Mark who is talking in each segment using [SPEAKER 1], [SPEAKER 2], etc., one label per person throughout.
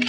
[SPEAKER 1] Oh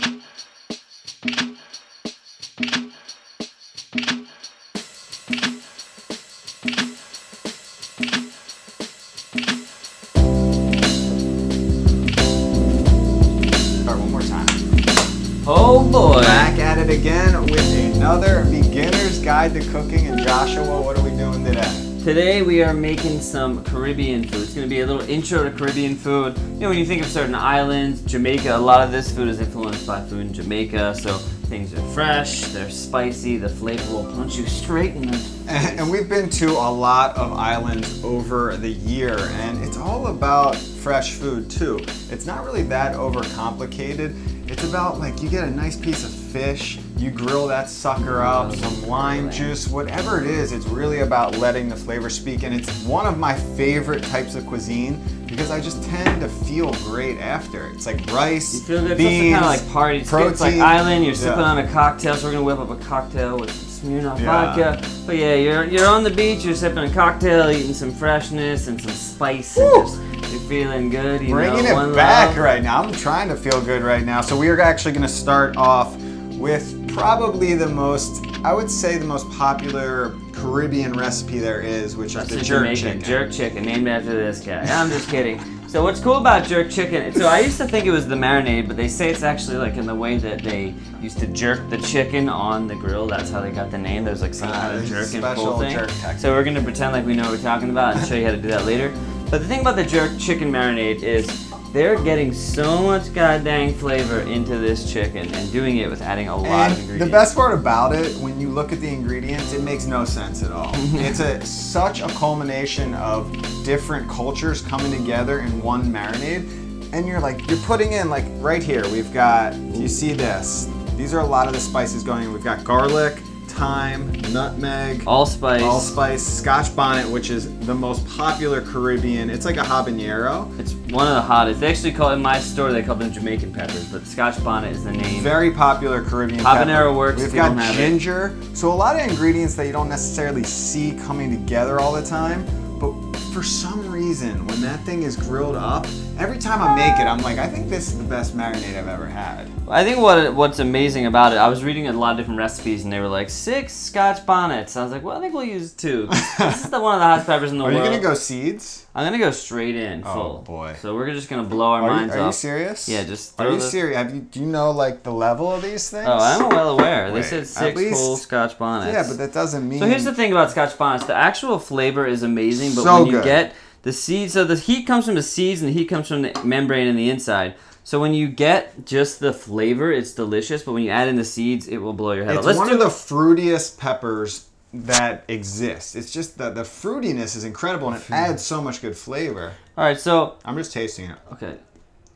[SPEAKER 1] boy!
[SPEAKER 2] Back at it again with another beginner's guide to cooking. And Joshua, what are we doing today?
[SPEAKER 1] Today we are making some Caribbean food. It's going to be a little intro to Caribbean food. You know, when you think of certain islands, Jamaica, a lot of this food is influenced by food in Jamaica. So things are fresh, they're spicy, the flavor will punch you straight in the face.
[SPEAKER 2] And we've been to a lot of islands over the year, and it's all about fresh food too. It's not really that overcomplicated. It's about, like, you get a nice piece of fish, you grill that sucker up, some lime juice, whatever it is, it's really about letting the flavor speak. And it's one of my favorite types of cuisine because I just tend to feel great after. It's like rice,
[SPEAKER 1] you feel good.
[SPEAKER 2] beans,
[SPEAKER 1] kind of like party.
[SPEAKER 2] protein.
[SPEAKER 1] It's like island, you're sipping on a cocktail, so we're going to whip up a cocktail with some Smirnoff vodka. But yeah, you're on the beach, you're sipping a cocktail, eating some freshness and some spice. You're feeling good,
[SPEAKER 2] Bringing it back right now. I'm trying to feel good right now. So we are actually going to start off with probably the most, I would say the most popular Caribbean recipe there is, which is the jerk chicken.
[SPEAKER 1] Jerk chicken, named after this guy. I'm just kidding. So what's cool about jerk chicken, so I used to think it was the marinade, but they say it's actually like in the way that they used to jerk the chicken on the grill. That's how they got the name. There's like some kind of jerk and pull thing. So we're going to pretend like we know what we're talking about and show you how to do that later. But the thing about the jerk chicken marinade is they're getting so much goddamn flavor into this chicken and doing it with adding a lot of ingredients.
[SPEAKER 2] The best part about it, when you look at the ingredients, it makes no sense at all. It's such a culmination of different cultures coming together in one marinade. And you're putting in, like, right here, we've got, you see this, these are a lot of the spices going in. We've got garlic, thyme, nutmeg, allspice, Scotch bonnet, which is the most popular Caribbean. It's like a habanero.
[SPEAKER 1] It's one of the hottest. They actually call it, in my store, they call them Jamaican peppers, but Scotch bonnet is the name.
[SPEAKER 2] Very popular Caribbean
[SPEAKER 1] habanero
[SPEAKER 2] pepper.
[SPEAKER 1] works.
[SPEAKER 2] We've got ginger. So a lot of ingredients that you don't necessarily see coming together all the time, but for some reason, when that thing is grilled up, every time I make it, I'm like, I think this is the best marinade I've ever had.
[SPEAKER 1] I think what's amazing about it, I was reading a lot of different recipes and they were like 6 Scotch bonnets. I was like, well, I think we'll use 2. This is one of the hottest peppers in the world.
[SPEAKER 2] Are you gonna go seeds?
[SPEAKER 1] I'm gonna go straight in, full.
[SPEAKER 2] Oh boy!
[SPEAKER 1] So we're just gonna blow our minds off.
[SPEAKER 2] Are you serious?
[SPEAKER 1] Yeah, just.
[SPEAKER 2] Are you serious? Do you know, like, the level of these things?
[SPEAKER 1] Oh, I'm well aware. They said 6 whole Scotch bonnets.
[SPEAKER 2] Yeah, but that doesn't mean.
[SPEAKER 1] So here's the thing about Scotch bonnets: the actual flavor is amazing, but when you get the seeds, so the heat comes from the seeds and the heat comes from the membrane in the inside. So when you get just the flavor, it's delicious, but when you add in the seeds, it will blow your head off.
[SPEAKER 2] It's one of the fruitiest peppers that exists. It's just the fruitiness is incredible and it adds so much good flavor.
[SPEAKER 1] All right, so
[SPEAKER 2] I'm just tasting it.
[SPEAKER 1] Okay,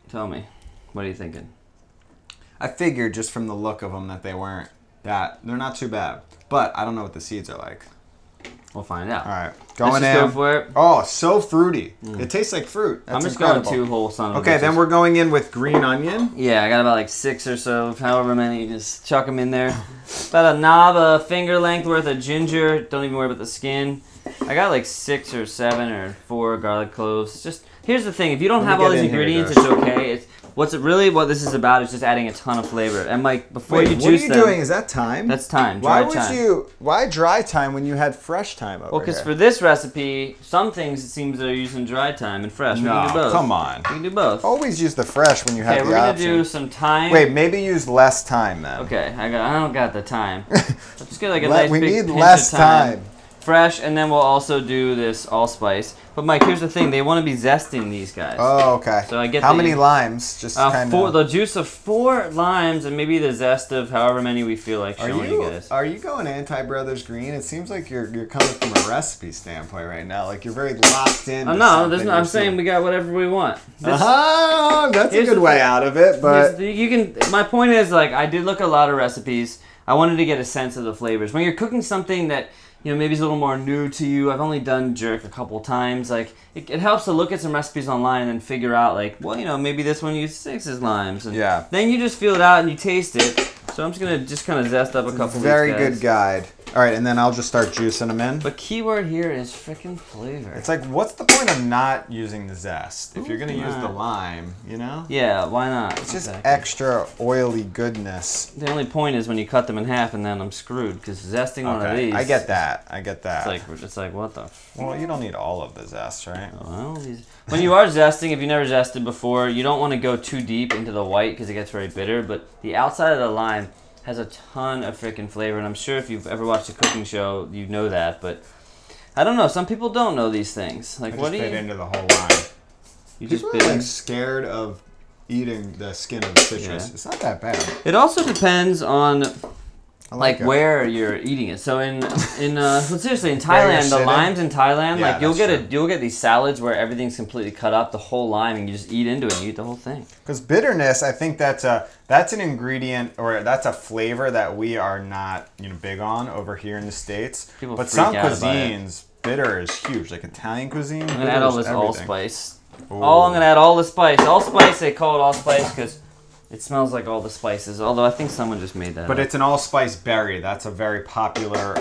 [SPEAKER 1] tell me, what are you thinking?
[SPEAKER 2] I figured just from the look of them that they're not too bad, but I don't know what the seeds are like.
[SPEAKER 1] We'll find out.
[SPEAKER 2] All right,
[SPEAKER 1] Let's just go for it.
[SPEAKER 2] Oh, so fruity. It tastes like fruit. That's
[SPEAKER 1] I'm just
[SPEAKER 2] incredible.
[SPEAKER 1] going 2 whole son of
[SPEAKER 2] Okay, then we're going in with green onion.
[SPEAKER 1] Yeah, I got about like 6 or so, however many. Just chuck them in there. About a knob, a finger length worth of ginger. Don't even worry about the skin. I got like 6 or 7 or 4 garlic cloves. Just here's the thing: if you don't have all these ingredients, it's okay. What this is about is just adding a ton of flavor. And Mike, before you juice them,
[SPEAKER 2] what are you doing? Is that thyme?
[SPEAKER 1] That's thyme. Dry thyme.
[SPEAKER 2] Why dry thyme when you had fresh thyme over here?
[SPEAKER 1] Well, because for this recipe, some things it seems they're using dry thyme and fresh. We can do both.
[SPEAKER 2] Come on.
[SPEAKER 1] We can do both.
[SPEAKER 2] Always use the fresh when you have the option.
[SPEAKER 1] Okay, we're gonna do some thyme.
[SPEAKER 2] Wait, maybe use less thyme then.
[SPEAKER 1] Okay, I don't got the time. Let's just get like a nice big pinch of thyme.
[SPEAKER 2] less thyme.
[SPEAKER 1] Fresh, and then we'll also do this allspice. But Mike, here's the thing: they want to be zesting these guys.
[SPEAKER 2] Oh, okay.
[SPEAKER 1] So I get
[SPEAKER 2] how many limes? Just
[SPEAKER 1] the juice of 4 limes, and maybe the zest of however many we feel like showing you guys.
[SPEAKER 2] Are you going anti-Brothers Green? It seems like you're coming from a recipe standpoint right now. Like you're very locked in.
[SPEAKER 1] No, I'm saying we got whatever we want.
[SPEAKER 2] That's a good way out of it. But
[SPEAKER 1] my point is, like, I did look at a lot of recipes. I wanted to get a sense of the flavors. When you're cooking something that maybe it's a little more new to you. I've only done jerk a couple times. Like, it helps to look at some recipes online and then figure out, like, well, maybe this one used 6 limes. And then you just feel it out and you taste it. So I'm just going to kind of zest up a couple of these guys.
[SPEAKER 2] Very good guide. All right, and then I'll just start juicing them in.
[SPEAKER 1] But keyword here is freaking flavor.
[SPEAKER 2] It's like, what's the point of not using the zest? If you're gonna use the lime, you know?
[SPEAKER 1] Yeah, why not?
[SPEAKER 2] It's just extra oily goodness.
[SPEAKER 1] The only point is when you cut them in half and then I'm screwed because zesting one of these.
[SPEAKER 2] I get that. I get that.
[SPEAKER 1] It's like what the?
[SPEAKER 2] Well, you don't need all of the zest, right?
[SPEAKER 1] Well, when you are zesting, if you've never zested before, you don't want to go too deep into the white because it gets very bitter. But the outside of the lime has a ton of freaking flavor, and I'm sure if you've ever watched a cooking show, you know that. But I don't know. Some people don't know these things. Like, what do you?
[SPEAKER 2] Into the whole lime.
[SPEAKER 1] You
[SPEAKER 2] people
[SPEAKER 1] just
[SPEAKER 2] are like scared of eating the skin of the citrus. Yeah. It's not that bad.
[SPEAKER 1] It also depends on like where you're eating it. So seriously, in Thailand, the limes in Thailand, like you'll get these salads where everything's completely cut up, the whole lime, and you just eat into it and you eat the whole thing.
[SPEAKER 2] Because bitterness, I think that's an ingredient, or that's a flavor that we are not big on over here in the States. But some cuisines, bitter is huge. Like Italian cuisine,
[SPEAKER 1] I'm gonna add all this allspice. I'm gonna add all the spice. Allspice, they call it allspice because it smells like all the spices, although I think someone just made that
[SPEAKER 2] But it's an allspice berry. That's a very popular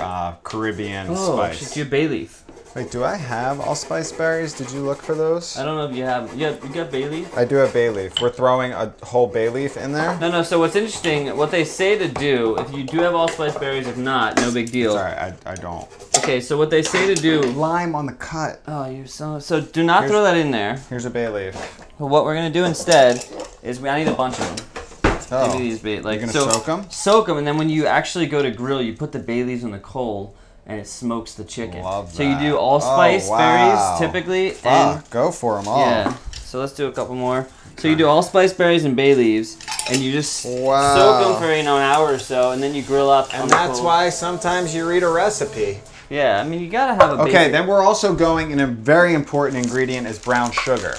[SPEAKER 2] Caribbean spice.
[SPEAKER 1] Should do bay leaf.
[SPEAKER 2] Wait, do I have allspice berries? Did you look for those?
[SPEAKER 1] I don't know if you have. You got bay leaf?
[SPEAKER 2] I do have bay leaf. We're throwing a whole bay leaf in there?
[SPEAKER 1] No, so what's interesting, what they say to do, if you do have allspice berries, if not, no big deal.
[SPEAKER 2] Sorry, I don't.
[SPEAKER 1] Okay, so what they say to do...
[SPEAKER 2] Lime on the cut.
[SPEAKER 1] Oh, you're so do not throw that in there.
[SPEAKER 2] Here's a bay leaf.
[SPEAKER 1] Well, what we're going to do instead is I need a bunch of them.
[SPEAKER 2] Oh,
[SPEAKER 1] maybe these bay, like,
[SPEAKER 2] you're going to soak them?
[SPEAKER 1] Soak them, and then when you actually go to grill, you put the bay leaves on the coal, and it smokes the chicken.
[SPEAKER 2] Love that.
[SPEAKER 1] So you do allspice berries, typically. And,
[SPEAKER 2] go for them all.
[SPEAKER 1] Yeah, so let's do a couple more. So you do allspice berries and bay leaves, and you just soak them for an hour or so, and then you grill up.
[SPEAKER 2] And that's why sometimes you read a recipe.
[SPEAKER 1] Yeah, I mean, you gotta have a basic...
[SPEAKER 2] Okay, then we're also going in a very important ingredient is brown sugar.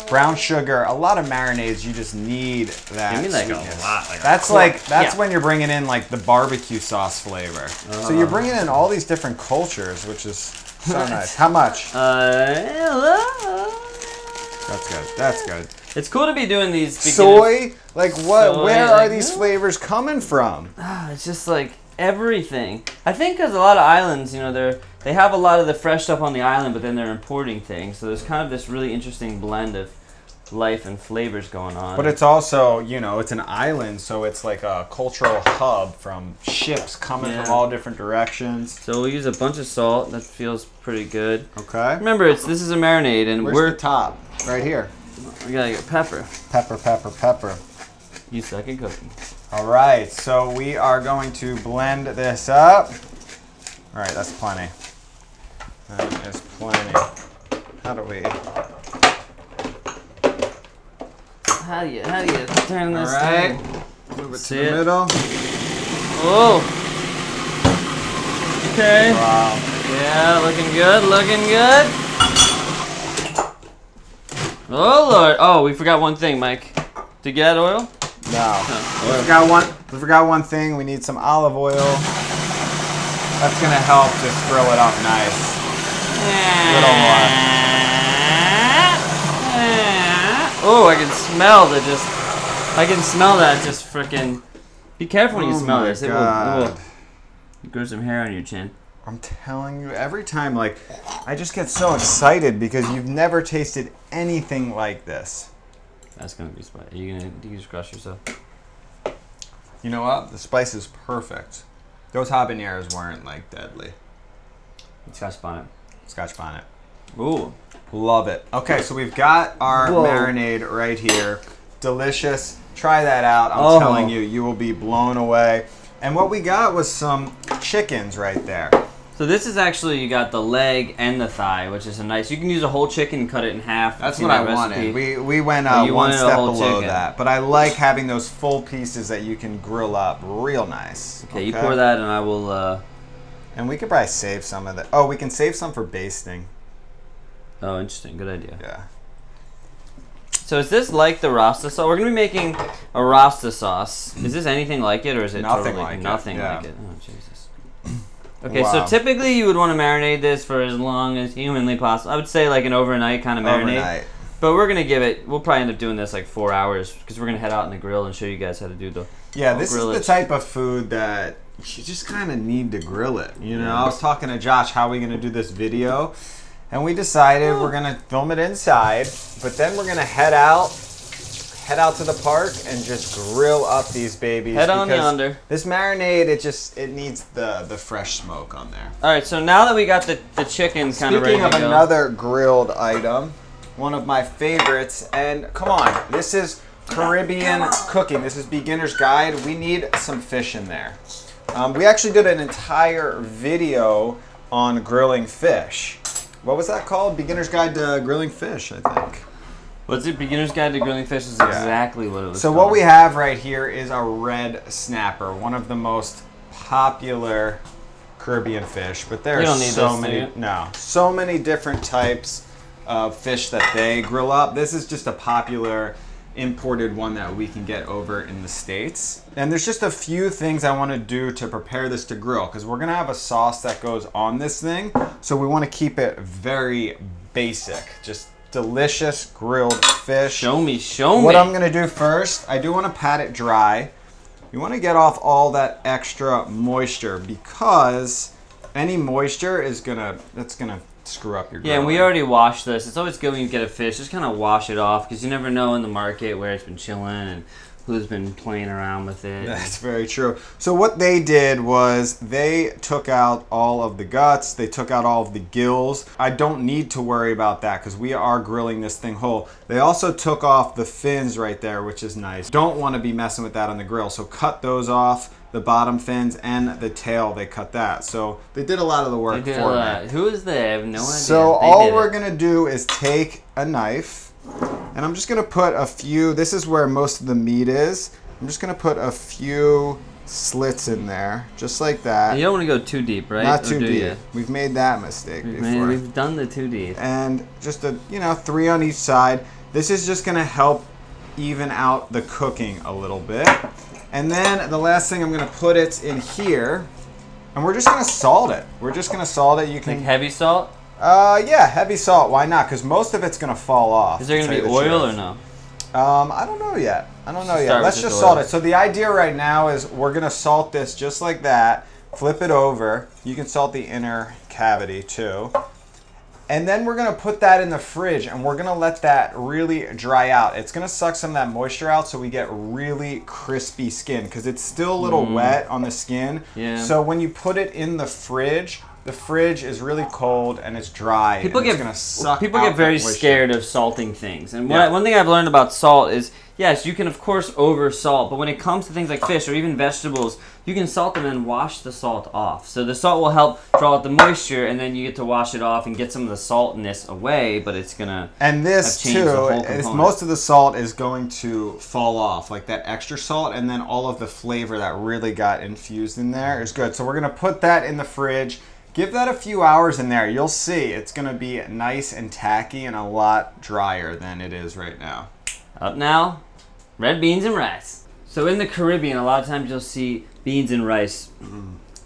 [SPEAKER 2] Brown sugar, a lot of marinades, you just need that.
[SPEAKER 1] Give me like
[SPEAKER 2] sweetness.
[SPEAKER 1] a lot.
[SPEAKER 2] That's when you're bringing in like the barbecue sauce flavor. So you're bringing in all these different cultures, which is so nice. How much? That's good. That's good.
[SPEAKER 1] It's cool to be doing these.
[SPEAKER 2] Soy? Like what? Soy, where are these flavors coming from?
[SPEAKER 1] It's just like everything. I think because a lot of islands, they have a lot of the fresh stuff on the island, but then they're importing things. So there's kind of this really interesting blend of life and flavors going on.
[SPEAKER 2] But it's also, it's an island, so it's like a cultural hub from ships coming from all different directions.
[SPEAKER 1] So we'll use a bunch of salt. That feels pretty good.
[SPEAKER 2] Okay.
[SPEAKER 1] Remember, this is a marinade, and
[SPEAKER 2] we're the top? Right here.
[SPEAKER 1] We gotta get pepper.
[SPEAKER 2] Pepper, pepper, pepper.
[SPEAKER 1] You suck at cooking.
[SPEAKER 2] All right, so we are going to blend this up. All right, that's plenty. That is plenty. How do we?
[SPEAKER 1] How do you turn this
[SPEAKER 2] thing? Move it to the middle.
[SPEAKER 1] Oh. Okay.
[SPEAKER 2] Wow.
[SPEAKER 1] Yeah, looking good, looking good. Oh Lord! Oh, we forgot one thing, Mike. Did you add oil?
[SPEAKER 2] No. We forgot one thing. We need some olive oil. That's gonna help just grill it up nice. A little more.
[SPEAKER 1] Oh, I can smell that just freaking. Be careful when you smell this. It will grow some hair on your chin.
[SPEAKER 2] I'm telling you, every time, I just get so excited because you've never tasted anything like this.
[SPEAKER 1] That's gonna be spicy. You just crush yourself.
[SPEAKER 2] You know what? The spice is perfect. Those habaneros weren't deadly.
[SPEAKER 1] Scotch bonnet.
[SPEAKER 2] Scotch bonnet.
[SPEAKER 1] Ooh.
[SPEAKER 2] Love it. Okay, so we've got our marinade right here. Delicious. Try that out. I'm telling you, you will be blown away. And what we got was some chickens right there.
[SPEAKER 1] So this is actually, you got the leg and the thigh, which is a nice, you can use a whole chicken and cut it in half.
[SPEAKER 2] That's what I wanted. We went one step below that. But I like having those full pieces that you can grill up real nice.
[SPEAKER 1] Okay, you pour that and I will...
[SPEAKER 2] And we could probably save some of that. Oh, we can save some for basting.
[SPEAKER 1] Oh, interesting. Good idea.
[SPEAKER 2] Yeah.
[SPEAKER 1] So is this like the Rasta sauce? We're going to be making a Rasta sauce. Is this anything like it, or is it
[SPEAKER 2] nothing
[SPEAKER 1] totally
[SPEAKER 2] like
[SPEAKER 1] nothing
[SPEAKER 2] it?
[SPEAKER 1] like it? Oh, Jesus. Okay, so typically you would want to marinate this for as long as humanly possible. I would say like an overnight kind of marinade. But we're gonna we'll probably end up doing this like 4 hours because we're gonna head out on the grill and show you guys how to do the.
[SPEAKER 2] Yeah, this is the type of food that you just kind of need to grill it. You know, I was talking to Josh, how are we gonna do this video? And we decided we're gonna film it inside, but then we're gonna head out to the park and just grill up these babies.
[SPEAKER 1] Head on yonder.
[SPEAKER 2] This marinade, it needs the fresh smoke on there.
[SPEAKER 1] All right, so now that we got the chicken kind of ready to go.
[SPEAKER 2] Speaking of another grilled item, one of my favorites, and come on, this is Caribbean cooking. This is Beginner's Guide. We need some fish in there. We actually did an entire video on grilling fish. What was that called? Beginner's Guide to Grilling Fish, I think.
[SPEAKER 1] What's it? Beginner's Guide to Grilling Fish is exactly what it was called.
[SPEAKER 2] What we have right here is a red snapper, one of the most popular Caribbean fish. But there are so many different types of fish that they grill up. This is just a popular imported one that we can get over in the States. And there's just a few things I want to do to prepare this to grill, because we're gonna have a sauce that goes on this thing, so we want to keep it very basic, just delicious grilled fish.
[SPEAKER 1] Show me.
[SPEAKER 2] What I'm gonna do first, I do want to pat it dry. You want to get off all that extra moisture, because any moisture is gonna screw up your grill.
[SPEAKER 1] Yeah, and we already washed this. It's always good when you get a fish, just kind of wash it off, because you never know in the market where it's been chilling and who's been playing around with it.
[SPEAKER 2] That's very true. So what they did was they took out all of the guts, they took out all of the gills. I don't need to worry about that because we are grilling this thing whole. They also took off the fins right there, which is nice. Don't want to be messing with that on the grill, so cut those off. The bottom fins and the tail, they cut that. So they did a lot of the work for me.
[SPEAKER 1] Who is they? I have no idea.
[SPEAKER 2] So all we're gonna do is take a knife, and I'm just gonna put a few, this is where most of the meat is. I'm just gonna put a few slits in there, just like that.
[SPEAKER 1] You don't want to go too deep, right?
[SPEAKER 2] Not too deep. We've made that mistake before.
[SPEAKER 1] We've done the too deep.
[SPEAKER 2] And just 3 on each side. This is just gonna help even out the cooking a little bit. And then the last thing, I'm gonna put it in here, and we're just gonna salt it. You can
[SPEAKER 1] like heavy salt.
[SPEAKER 2] Yeah, heavy salt. Why not? Because most of it's gonna fall off.
[SPEAKER 1] Is there gonna be oil or no?
[SPEAKER 2] I don't know yet. Let's just salt it. So the idea right now is we're gonna salt this just like that. Flip it over. You can salt the inner cavity too. And then we're gonna put that in the fridge, and we're gonna let that really dry out. It's gonna suck some of that moisture out, so we get really crispy skin, because it's still a little wet on the skin.
[SPEAKER 1] Yeah.
[SPEAKER 2] So when you put it in the fridge is really cold and it's dry.
[SPEAKER 1] People get very scared of salting things, and one thing I've learned about salt is, yes, you can of course over salt, but when it comes to things like fish or even vegetables, you can salt them and wash the salt off. So the salt will help draw out the moisture, and then you get to wash it off and get some of the saltness away, but it's gonna
[SPEAKER 2] most of the salt is going to fall off, like that extra salt, and then all of the flavor that really got infused in there is good. So we're gonna put that in the fridge. Give that a few hours in there. You'll see it's gonna be nice and tacky and a lot drier than it is right now.
[SPEAKER 1] Up now, red beans and rice. So in the Caribbean, a lot of times you'll see beans and rice.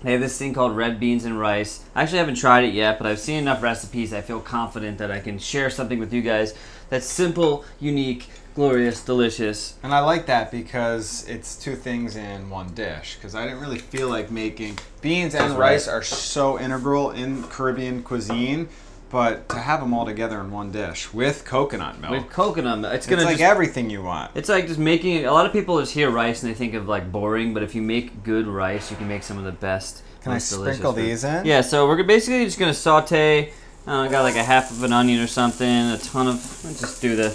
[SPEAKER 1] They have this thing called red beans and rice. I actually haven't tried it yet, but I've seen enough recipes. I feel confident that I can share something with you guys that's simple, unique, glorious, delicious.
[SPEAKER 2] And I like that because it's 2 things in one dish, because I didn't really feel like making beans and rice are so integral in Caribbean cuisine. But to have them all together in one dish with coconut milk.
[SPEAKER 1] It's
[SPEAKER 2] like everything you want.
[SPEAKER 1] It's like just making, a lot of people just hear rice and they think of like boring, but if you make good rice, you can make some of the best.
[SPEAKER 2] Can I sprinkle these in?
[SPEAKER 1] Yeah, so we're basically just gonna saute. I got like a half of an onion or something, let's just do the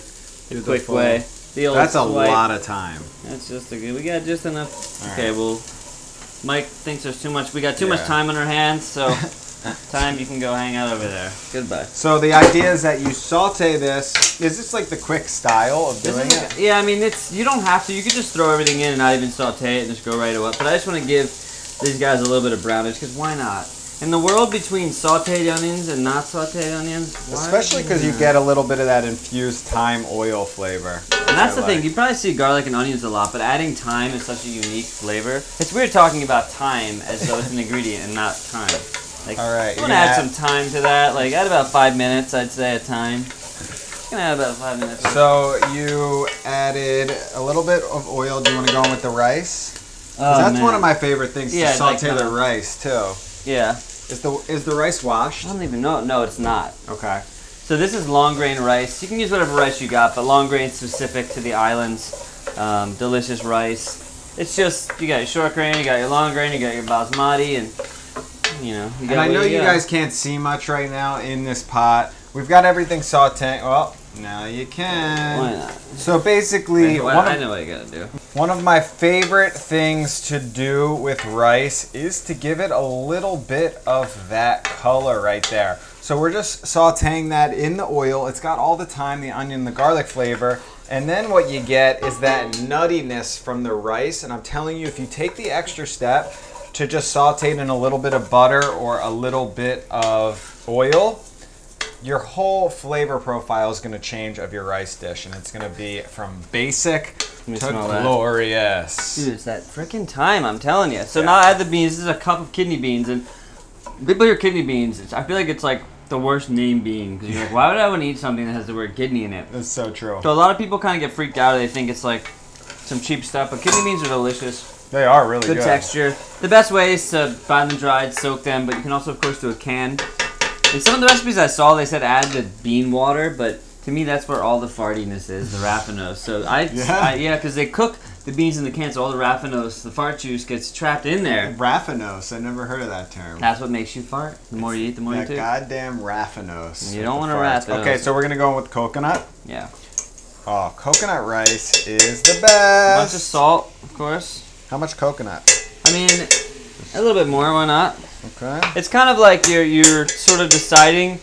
[SPEAKER 1] quick way.
[SPEAKER 2] That's a lot of time.
[SPEAKER 1] That's just we got just enough. Okay,
[SPEAKER 2] well,
[SPEAKER 1] Mike thinks there's too much. We got too much time on our hands, so time, you can go hang out over there. Goodbye.
[SPEAKER 2] So the idea is that you saute this. Is this like the quick style of doing it?
[SPEAKER 1] Yeah, I mean, you don't have to. You could just throw everything in and not even saute it and just go right away. But I just want to give these guys a little bit of brownish, because why not? In the world between sauteed onions and not sauteed onions,
[SPEAKER 2] especially because you get a little bit of that infused thyme oil flavor.
[SPEAKER 1] And that's the thing, you probably see garlic and onions a lot, but adding thyme is such a unique flavor. It's weird talking about thyme as though it's an ingredient and not thyme. Like,
[SPEAKER 2] all right,
[SPEAKER 1] you want to add some thyme to that, like add about 5 minutes, I'd say, of thyme. gonna add about 5 minutes.
[SPEAKER 2] So you added a little bit of oil. Do you want to go in with the rice?
[SPEAKER 1] Oh,
[SPEAKER 2] that's
[SPEAKER 1] man.
[SPEAKER 2] one of my favorite things to saute
[SPEAKER 1] like
[SPEAKER 2] the rice too.
[SPEAKER 1] Yeah.
[SPEAKER 2] Is the rice washed?
[SPEAKER 1] I don't even know. No, it's not.
[SPEAKER 2] Okay.
[SPEAKER 1] So this is long grain rice. You can use whatever rice you got, but long grain specific to the islands. Delicious rice. It's just, you got your short grain, you got your long grain, you got your basmati, and you know. You got,
[SPEAKER 2] and I know you guys can't see much right now in this pot. We've got everything sauteing. Well, now you can.
[SPEAKER 1] Why not?
[SPEAKER 2] So basically,
[SPEAKER 1] I know what you gotta do.
[SPEAKER 2] One of my favorite things to do with rice is to give it a little bit of that color right there. So we're just sauteing that in the oil. It's got all the thyme, the onion, the garlic flavor. And then what you get is that nuttiness from the rice. And I'm telling you, if you take the extra step to just saute it in a little bit of butter or a little bit of oil, your whole flavor profile is going to change of your rice dish. And it's going to be from basic to glorious.
[SPEAKER 1] Dude, it's that freaking thyme, I'm telling you. So now I add the beans. This is a cup of kidney beans. And people hear kidney beans, I feel like it's like the worst name bean, because you're like, why would I want to eat something that has the word kidney in it?
[SPEAKER 2] That's so true.
[SPEAKER 1] So a lot of people kind of get freaked out. They think it's like some cheap stuff, but kidney beans are delicious.
[SPEAKER 2] They are really good.
[SPEAKER 1] Good texture. The best way is to buy them dried, soak them, but you can also, of course, do a can. In some of the recipes I saw, they said add the bean water, but to me, that's where all the fartiness is, the raffinose. So yeah, because they cook the beans in the can, so all the raffinose, the fart juice gets trapped in there.
[SPEAKER 2] Raffinose, I never heard of that term.
[SPEAKER 1] That's what makes you fart. The more you eat, the more you do.
[SPEAKER 2] That goddamn raffinose.
[SPEAKER 1] You don't want to raffinose.
[SPEAKER 2] Okay, so we're gonna go with coconut.
[SPEAKER 1] Yeah.
[SPEAKER 2] Oh, coconut rice is the
[SPEAKER 1] A
[SPEAKER 2] best.
[SPEAKER 1] bunch of salt, of course.
[SPEAKER 2] How much coconut?
[SPEAKER 1] I mean, a little bit more. Why not?
[SPEAKER 2] Okay.
[SPEAKER 1] It's kind of like you're sort of deciding.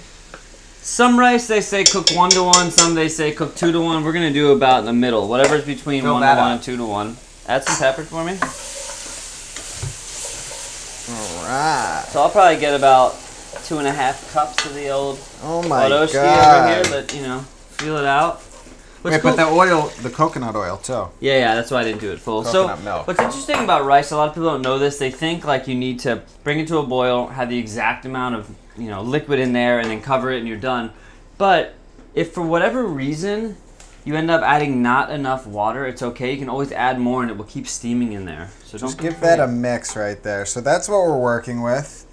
[SPEAKER 1] Some rice they say cook 1 to 1, some they say cook 2 to 1. We're gonna do about in the middle, whatever's between 1 to 1 and 2 to 1. Add some pepper for me.
[SPEAKER 2] All right.
[SPEAKER 1] So I'll probably get about 2.5 cups of the old
[SPEAKER 2] Oh my
[SPEAKER 1] Odoshki
[SPEAKER 2] god.
[SPEAKER 1] over here, but you know, feel it out.
[SPEAKER 2] Wait, but the oil, the coconut oil too.
[SPEAKER 1] Yeah, that's why I didn't do it full.
[SPEAKER 2] Coconut
[SPEAKER 1] So
[SPEAKER 2] milk.
[SPEAKER 1] what's interesting about rice, a lot of people don't know this. They think like you need to bring it to a boil, have the exact amount of liquid in there, and then cover it, and you're done. But if for whatever reason you end up adding not enough water, it's okay. You can always add more, and it will keep steaming in there. So
[SPEAKER 2] Just
[SPEAKER 1] don't be
[SPEAKER 2] give that a
[SPEAKER 1] afraid.
[SPEAKER 2] mix right there. So that's what we're working with.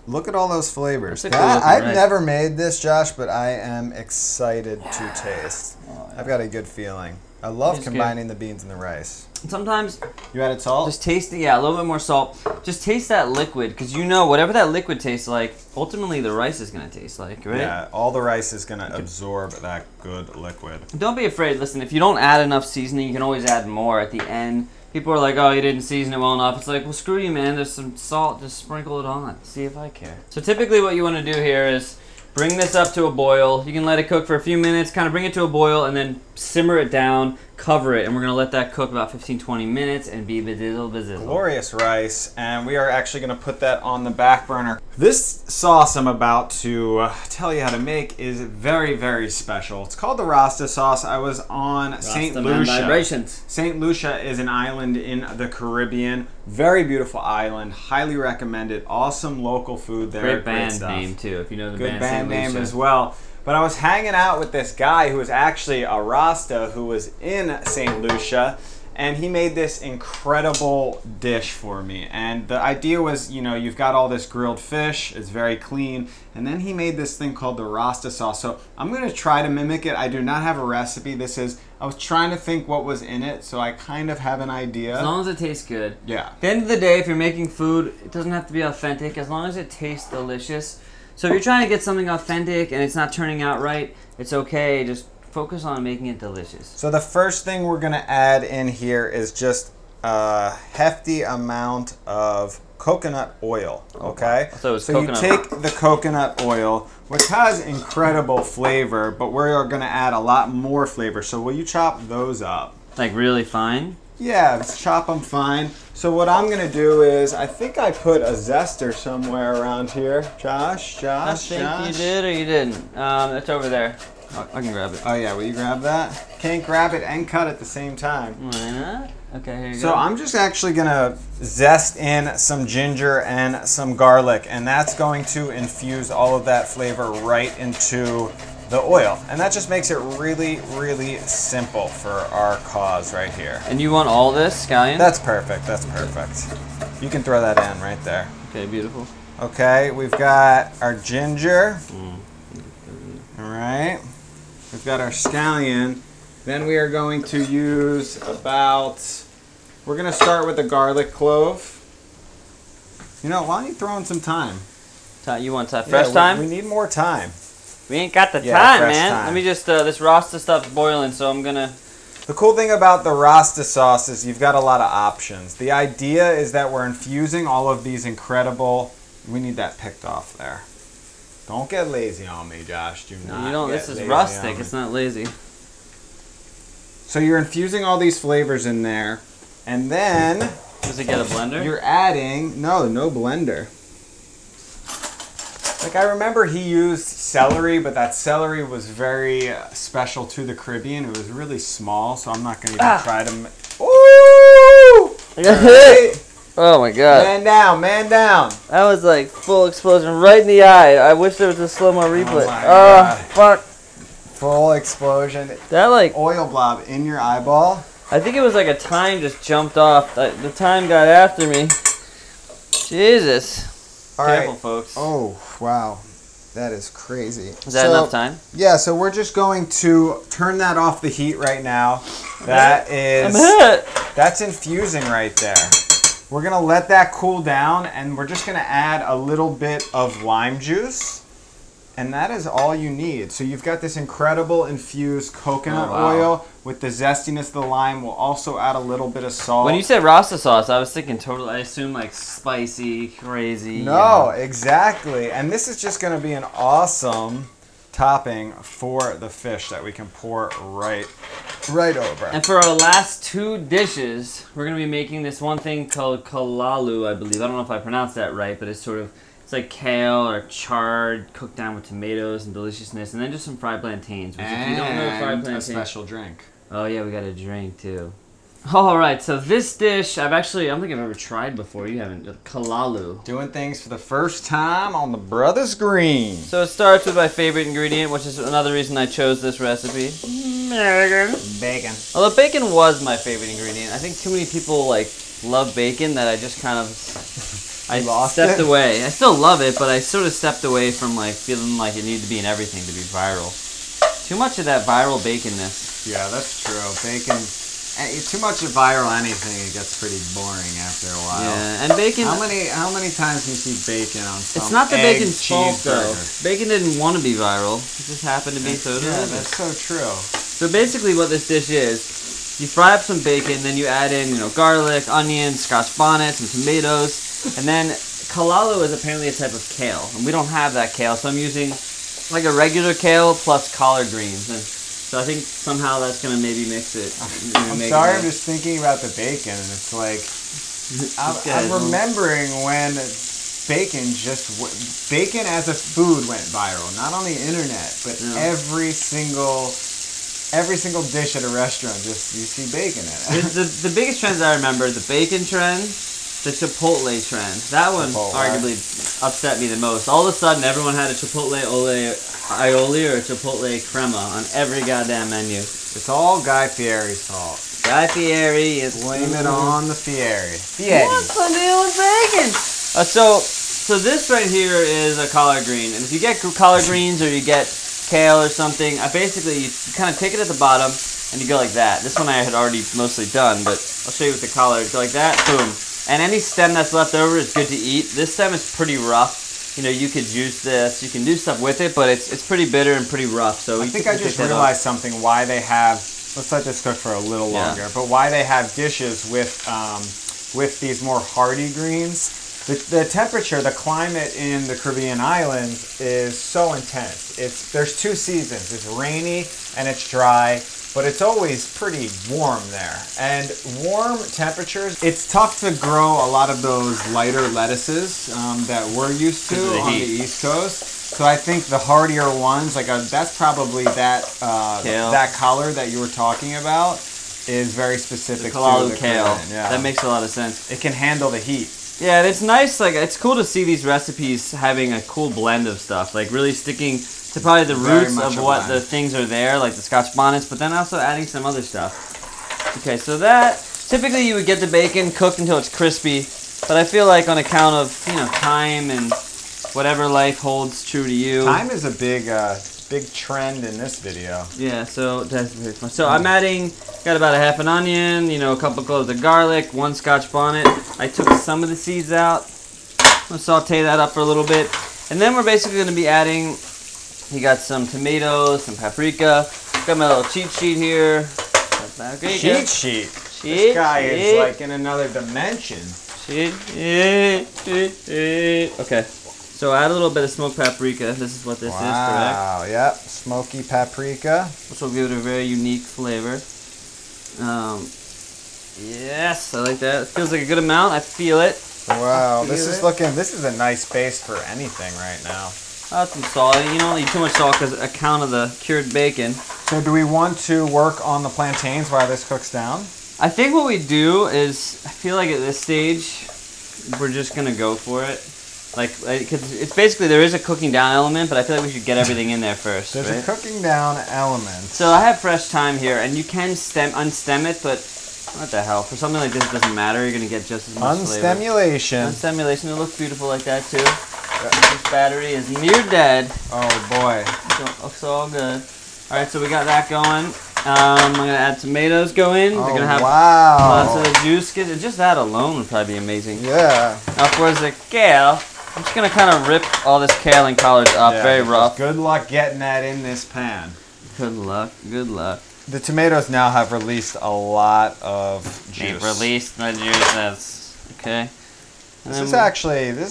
[SPEAKER 2] Look at all those flavors.
[SPEAKER 1] That's a cool looking
[SPEAKER 2] I've
[SPEAKER 1] rice.
[SPEAKER 2] never made this, Josh, but I am excited to taste.
[SPEAKER 1] Oh, yeah.
[SPEAKER 2] I've got a good feeling. I love
[SPEAKER 1] It's
[SPEAKER 2] combining the beans and the rice.
[SPEAKER 1] And sometimes
[SPEAKER 2] You added salt?
[SPEAKER 1] just taste it, a little bit more salt. Just taste that liquid, because whatever that liquid tastes like, ultimately the rice is gonna taste like, right?
[SPEAKER 2] Yeah, all the rice is going to absorb that good liquid.
[SPEAKER 1] Don't be afraid. Listen, if you don't add enough seasoning, you can always add more at the end. People are like, oh, you didn't season it well enough. It's like, well, screw you, man. There's some salt. Just sprinkle it on. See if I care. So typically what you want to do here is bring this up to a boil. You can let it cook for a few minutes, kind of bring it to a boil, and then simmer it down, cover it, and we're going to let that cook about 15-20 minutes and be bezizzle bezizzle.
[SPEAKER 2] Glorious rice, and we are actually going to put that on the back burner. This sauce I'm about to tell you how to make is very, very special. It's called the Rasta Sauce. I was on St. Lucia.
[SPEAKER 1] Vibrations.
[SPEAKER 2] St. Lucia is an island in the Caribbean. Very beautiful island. Highly recommended. Awesome local food there.
[SPEAKER 1] Great band
[SPEAKER 2] stuff.
[SPEAKER 1] name, too, if you know the
[SPEAKER 2] Good
[SPEAKER 1] band.
[SPEAKER 2] band
[SPEAKER 1] St.
[SPEAKER 2] name
[SPEAKER 1] Lucia.
[SPEAKER 2] as well. But I was hanging out with this guy who was actually a Rasta who was in St. Lucia, and he made this incredible dish for me. And the idea was, you've got all this grilled fish, it's very clean, and then he made this thing called the Rasta Sauce. So I'm gonna try to mimic it. I do not have a recipe. I was trying to think what was in it, so I kind of have an idea.
[SPEAKER 1] As long as it tastes good.
[SPEAKER 2] Yeah.
[SPEAKER 1] At the end of the day, if you're making food, it doesn't have to be authentic. As long as it tastes delicious. So if you're trying to get something authentic and it's not turning out right, it's okay. Just focus on making it delicious.
[SPEAKER 2] So the first thing we're gonna add in here is just a hefty amount of coconut oil, okay?
[SPEAKER 1] So it's
[SPEAKER 2] so
[SPEAKER 1] coconut.
[SPEAKER 2] you take the coconut oil, which has incredible flavor, but we're gonna add a lot more flavor. So will you chop those up?
[SPEAKER 1] Like really fine?
[SPEAKER 2] Yeah, let's chop them fine. So what I'm gonna do is, I think I put a zester somewhere around here. Josh.
[SPEAKER 1] I think you did or you didn't. It's over there. I can grab it.
[SPEAKER 2] Oh yeah, will you grab that? Can't grab it and cut at the same time.
[SPEAKER 1] Why not? Okay, here you go.
[SPEAKER 2] So I'm just actually gonna zest in some ginger and some garlic, and that's going to infuse all of that flavor right into the oil. And that just makes it really, really simple for our cause right here.
[SPEAKER 1] And you want all this, scallion?
[SPEAKER 2] That's perfect. That's perfect. You can throw that in right there.
[SPEAKER 1] Okay, beautiful.
[SPEAKER 2] Okay, we've got our ginger. All right. We've got our scallion. Then we are going to use about, we're going to start with the garlic clove. You know, why don't you throw in some thyme?
[SPEAKER 1] You want fresh thyme?
[SPEAKER 2] We need more thyme.
[SPEAKER 1] We ain't got the
[SPEAKER 2] Yeah,
[SPEAKER 1] time,
[SPEAKER 2] fresh
[SPEAKER 1] man.
[SPEAKER 2] thyme.
[SPEAKER 1] Let me just, this Rasta stuff's boiling, so I'm gonna...
[SPEAKER 2] The cool thing about the Rasta sauce is you've got a lot of options. The idea is that we're infusing all of these incredible... We need that picked off there. Don't get lazy on me, Josh. Do not.
[SPEAKER 1] You know,
[SPEAKER 2] get
[SPEAKER 1] this is
[SPEAKER 2] lazy
[SPEAKER 1] rustic.
[SPEAKER 2] on me.
[SPEAKER 1] It's not lazy.
[SPEAKER 2] So you're infusing all these flavors in there, and then
[SPEAKER 1] Does it get a blender?
[SPEAKER 2] you're adding no blender. Like I remember he used celery, but that celery was very special to the Caribbean. It was really small, so I'm not gonna even try to. Ooh!
[SPEAKER 1] I got hit. Oh my god.
[SPEAKER 2] Man down, man down.
[SPEAKER 1] That was like full explosion right in the eye. I wish there was a slow-mo replay.
[SPEAKER 2] my
[SPEAKER 1] Oh,
[SPEAKER 2] God.
[SPEAKER 1] fuck.
[SPEAKER 2] Full explosion.
[SPEAKER 1] That like,
[SPEAKER 2] Oil blob in your eyeball.
[SPEAKER 1] I think it was like a time just jumped off. The time got after me. Jesus.
[SPEAKER 2] All
[SPEAKER 1] Careful,
[SPEAKER 2] right.
[SPEAKER 1] folks.
[SPEAKER 2] Oh, wow. That is crazy.
[SPEAKER 1] Is that enough time?
[SPEAKER 2] Yeah, so we're just going to turn that off the heat right now. That is...
[SPEAKER 1] I'm hit.
[SPEAKER 2] That's infusing right there. We're going to let that cool down, and we're just going to add a little bit of lime juice. And that is all you need. So you've got this incredible infused coconut oil with the zestiness of the lime. We'll also add a little bit of salt.
[SPEAKER 1] When you said Rasta sauce, I was thinking totally, I assume like spicy, crazy.
[SPEAKER 2] No, exactly. And this is just going to be an awesome topping for the fish that we can pour right over.
[SPEAKER 1] And for our last two dishes, we're going to be making this one thing called Callaloo, I believe. I don't know if I pronounced that right, but it's sort of, it's like kale or chard cooked down with tomatoes and deliciousness, and then just some fried plantains. Which if you don't know fried plantains,
[SPEAKER 2] a special drink.
[SPEAKER 1] Oh yeah, we got a drink too. All right, so this dish I don't think I've ever tried before. You haven't. Callaloo.
[SPEAKER 2] Doing things for the first time on the Brothers Green.
[SPEAKER 1] So it starts with my favorite ingredient, which is another reason I chose this recipe.
[SPEAKER 2] Bacon.
[SPEAKER 1] Although bacon was my favorite ingredient. I think too many people like love bacon that I just kind of stepped away. I still love it, but I sort of stepped away from like feeling like it needed to be in everything to be viral. Too much of that viral baconness.
[SPEAKER 2] Yeah, that's true. Bacon. Too much of viral anything, it gets pretty boring after a while.
[SPEAKER 1] Yeah, and bacon.
[SPEAKER 2] How many times do you see bacon on some
[SPEAKER 1] It's not the
[SPEAKER 2] egg
[SPEAKER 1] bacon's fault though.
[SPEAKER 2] cheeseburger?
[SPEAKER 1] Bacon didn't want to be viral. It just happened to be so
[SPEAKER 2] Yeah,
[SPEAKER 1] delicious.
[SPEAKER 2] that's so true.
[SPEAKER 1] So basically, what this dish is, you fry up some bacon, then you add in, garlic, onions, scotch bonnet, some tomatoes, and then Callaloo is apparently a type of kale, and we don't have that kale, so I'm using like a regular kale plus collard greens. And so I think somehow that's gonna maybe mix it.
[SPEAKER 2] I'm sorry, I'm just thinking about the bacon, and it's like I'm remembering when bacon as a food went viral, not on the internet, but every single dish at a restaurant, just you see bacon in it.
[SPEAKER 1] The biggest trends I remember: the bacon trend, the Chipotle trend. That one arguably upset me the most. All of a sudden, everyone had a Chipotle aioli or a Chipotle crema on every goddamn menu.
[SPEAKER 2] It's all Guy Fieri's fault.
[SPEAKER 1] Guy Fieri is...
[SPEAKER 2] Blame it on the Fieri.
[SPEAKER 1] What's the deal with bacon? So this right here is a collard green. And if you get collard greens or you get kale or something, basically you kind of take it at the bottom and you go like that. This one I had already mostly done, but I'll show you with the collard. Go like that, boom. And any stem that's left over is good to eat. This stem is pretty rough. You could juice this. You can do stuff with it, but it's pretty bitter and pretty rough. So
[SPEAKER 2] I think I just realized something. Why they have? Let's let this cook for a little longer. But why they have dishes with these more hardy greens? The temperature, the climate in the Caribbean islands is so intense. There's two seasons. It's rainy and it's dry. But it's always pretty warm there. And warm temperatures, it's tough to grow a lot of those lighter lettuces that we're used to on the East Coast. So I think the hardier ones, that's probably that collard that you were talking about. is very specific to
[SPEAKER 1] Callaloo
[SPEAKER 2] the
[SPEAKER 1] kale.
[SPEAKER 2] Caribbean, yeah.
[SPEAKER 1] That makes a lot of sense.
[SPEAKER 2] It can handle the heat.
[SPEAKER 1] Yeah, and it's nice. Like, it's cool to see these recipes having a cool blend of stuff. Like, really sticking to probably the roots of what the things are there, like the Scotch bonnets, but then also adding some other stuff. Okay, so that typically you would get the bacon cooked until it's crispy, but I feel like on account of time and whatever life holds true to you.
[SPEAKER 2] Time is a big trend in this video.
[SPEAKER 1] Yeah, so that's very fun. So I'm adding, got about a half an onion, a couple cloves of garlic, 1 Scotch bonnet. I took some of the seeds out. I'm gonna saute that up for a little bit. And then we're basically gonna be adding, you got some tomatoes, some paprika. Got my little cheat sheet here.
[SPEAKER 2] Cheat sheet? This guy is like in another dimension.
[SPEAKER 1] Okay. So add a little bit of smoked paprika. This is what this is, correct?
[SPEAKER 2] Wow, yep. Smoky paprika.
[SPEAKER 1] Which will give it a very unique flavor. Yes, I like that. It feels like a good amount. I feel it.
[SPEAKER 2] Wow, this is a nice base for anything right now.
[SPEAKER 1] I'll add some salt. You don't need too much salt because account of the cured bacon.
[SPEAKER 2] So do we want to work on the plantains while this cooks down?
[SPEAKER 1] I think what we do is, I feel like at this stage, we're just going to go for it. Because it's basically, there is a cooking down element, but I feel like we should get everything in there first.
[SPEAKER 2] There's a cooking down element.
[SPEAKER 1] So I have fresh thyme here, and you can unstem it, but what the hell? For something like this, it doesn't matter. You're going to get just as much flavor.
[SPEAKER 2] Unstimulation.
[SPEAKER 1] Unstimulation. It looks beautiful like that, too. This battery is near dead.
[SPEAKER 2] Oh, boy.
[SPEAKER 1] It looks all good. All right, so we got that going. I'm going to add tomatoes going. They're going to have lots of the juice. Just that alone would probably be amazing.
[SPEAKER 2] Yeah.
[SPEAKER 1] Now, for the kale, I'm just going to kind of rip all this kale and collards up, very rough.
[SPEAKER 2] Good luck getting that in this pan.
[SPEAKER 1] Good luck, good luck.
[SPEAKER 2] The tomatoes now have released a lot of juice.
[SPEAKER 1] They've released the juices. Okay.
[SPEAKER 2] This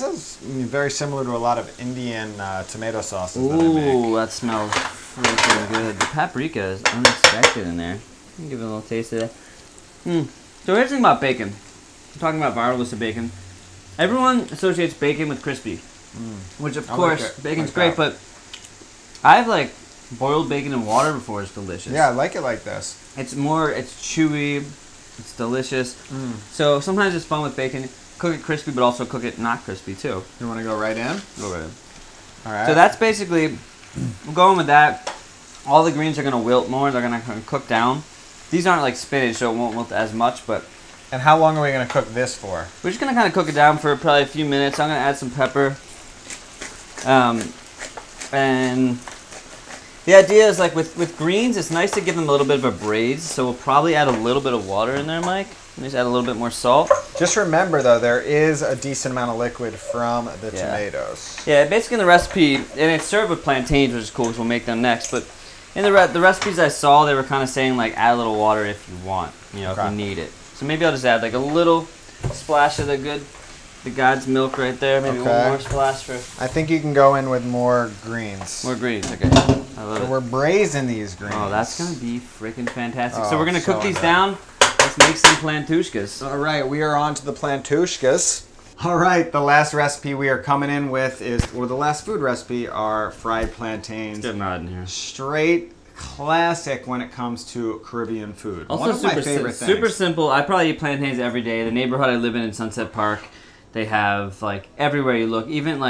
[SPEAKER 2] is very similar to a lot of Indian tomato sauces that I make.
[SPEAKER 1] Ooh, that smells freaking good. The paprika is unexpected in there. Give it a little taste of that. So here's the thing about bacon. I'm talking about viral list of bacon. Everyone associates bacon with crispy, which of course bacon's great, but I've boiled bacon in water before. It's delicious.
[SPEAKER 2] Yeah, I like it like this.
[SPEAKER 1] It's chewy, it's delicious. So sometimes it's fun with bacon. Cook it crispy, but also cook it not crispy too.
[SPEAKER 2] You want to go right in?
[SPEAKER 1] Go right in.
[SPEAKER 2] All right.
[SPEAKER 1] So that's basically, we're going with that. All the greens are going to wilt more. They're going to cook down. These aren't like spinach, so it won't wilt as much, but...
[SPEAKER 2] And how long are we going to cook this for?
[SPEAKER 1] We're just going to kind of cook it down for probably a few minutes. I'm going to add some pepper. And the idea is with greens, it's nice to give them a little bit of a braise. So we'll probably add a little bit of water in there, Mike. Just add a little bit more salt.
[SPEAKER 2] Just remember, though, there is a decent amount of liquid from the tomatoes.
[SPEAKER 1] Yeah, basically in the recipe, and it's served with plantains, which is cool because we'll make them next. But in the recipes I saw, they were kind of saying add a little water if you want, if you need it. So maybe I'll just add a little splash of the God's milk right there. Maybe one more splash for...
[SPEAKER 2] I think you can go in with more greens.
[SPEAKER 1] More greens, okay. I love it.
[SPEAKER 2] We're braising these greens.
[SPEAKER 1] Oh, that's going to be freaking fantastic. So we're going to cook these down. Let's make some plantushkas.
[SPEAKER 2] All right, we are on to the plantushkas. All right, the last recipe we are coming in with the last food recipe are fried plantains.
[SPEAKER 1] Get mad in here.
[SPEAKER 2] Straight classic when it comes to Caribbean food.
[SPEAKER 1] Also
[SPEAKER 2] one of my favorite things.
[SPEAKER 1] Super simple. I probably eat plantains every day. The neighborhood I live in Sunset Park, they have everywhere you look, even